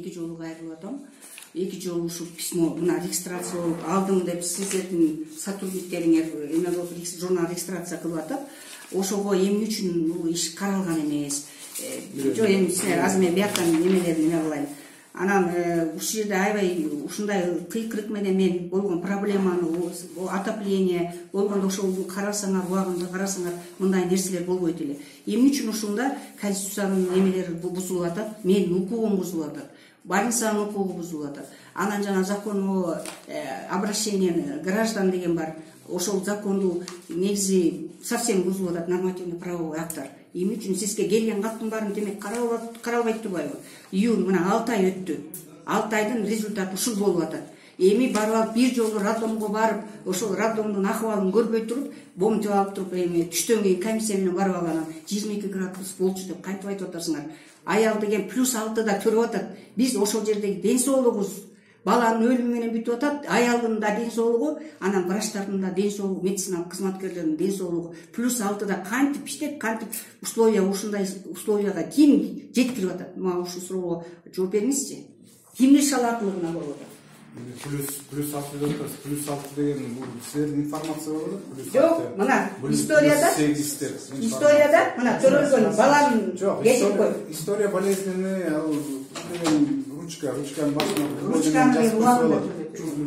2 жолу кайрылып атам. 2 жолу ушу письмо мына регистрация болуп алдым деп сиздердин сотрудниктериңер эме болуп журнал регистрация кылып атат. Ошого эмне үчүн бул иш каралган эмес. Жок, эми силер азыр мен бияктан немелерин эме кылайын. Анан ушул жерде аябай ушундай кыйкырык менен мен болгон проблеманы, отопление болгондо ошол карасаңар, убагында карасаңар мындай нерселер болбойт эле. Эмне үчүн ушунда конституциянын немелери бузулуп атат, менин укугум бузулуп атат, больницанын укугу бузулуп атат. Анан жана закон о обращении граждан деген бар. Ошол законду негизи совсем бузулуп атат, нормативный правовой акттар. Эмне үчүн сизге келген каттын баарын демек каралбайт турбайбы? Июнь мына 6 ай өттү. 6 айдын результаты ушул болуп атат. Эми барып алып бир жолу роддомго барып, ошол роддомдун акыбалын көрбөй туруп, бомтип алып туруп, эми түштөн кийин комиссия менен барып алганан 22 градус болчу деп кантип айтып атасыңар? Аял деген +6да төрөп атат. Биз ошол жердеги ден соолугубуз баланын өлүмү менен бүтүп атат, аялдын да ден соолугу, анан врачтардын да ден соолугу, медициналык кызматкерлердин ден соолугу +6да кантип иштеп, кантип ушундай условияга ким жеткирип атат? Мага ушул суроого жооп бериңизчи. Кимдин ишал аркылуу болуп атат? +6 деп атасыз. +6 деген бул силердин информация болот. Жок, мына историяда мына төрөлгөн баланын кетип кой. История болезненный, ал деген ручканын башына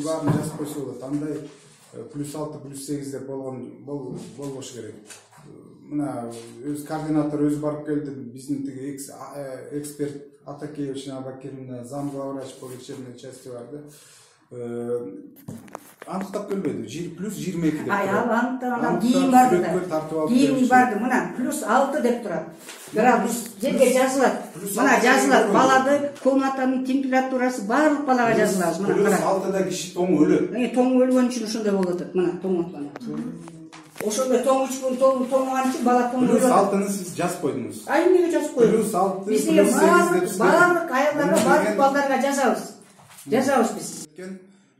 баарын жазып койсо болот. Андай +6, +8 деп болбош керек. Мына өз координатор өзү барып келди, биздин тиги эксперт Атакеевична Абакировна, зам главврач по лечебной части барды. Анықтап келбейди. +22 деп. Ал анықтаган кийин барды да. Кийин барды. Мына +6 деп турат. Градус жерге жазылат. Мына жазылат. Балады комнатанын температурасы барлык балага жазылат. Мына кара. +6да киши тоң өлөт. Тоң өлгөн үчүн ошондой болуп атат. Мына тоң аткан. Ошондой тоң үчүн тоңган үчүн бала тоң өлөт. +6-ны сиз жазып койдуңуз. Эмнеге жазып койдуңуз? +6, биз барлык аялдарга, барлык балдарга жазабыз. Жазабыз биз.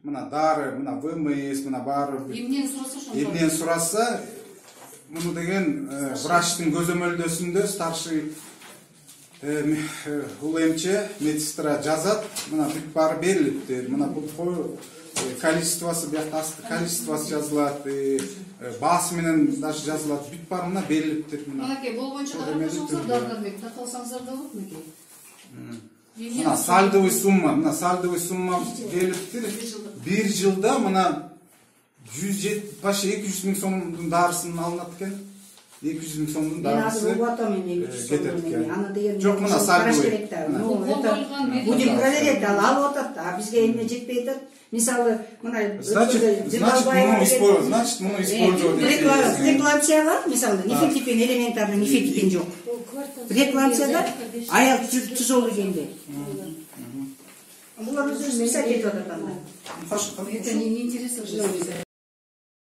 Мына дары, мына ВМС, мына баары. Эмнен сураса, муну деген врачтын көзөмөлдөсүндө старший УМЧ медсестра жазат, мына бүт баары берилиптир. Мына бул количествосы, биякта количествосы жазылат, баасы менен даже жазылат, бүт баары мына берилиптир. Мынакей бул боюнча карашыңыздар, Дарганбек, таталсаңыздар да болот мекен? Мына сальдовый сумма берилиптир. Bir жылда мына 107 башы 200 миң сомдун дарысын алынат экен. 200 миң сомдун дарысы кетет экен. Жок, мына сальдовый. Будем проверять, алып атат, а бизге эмне жетпей атат. Мисалы, мына значит, муну использовать. Рекламцияга, мисалы, нефентипин, элементарный нефентипин жок. Рекламцияда аял тяжелый келди. Булар өзү специалист атат анда. Это неинтересно.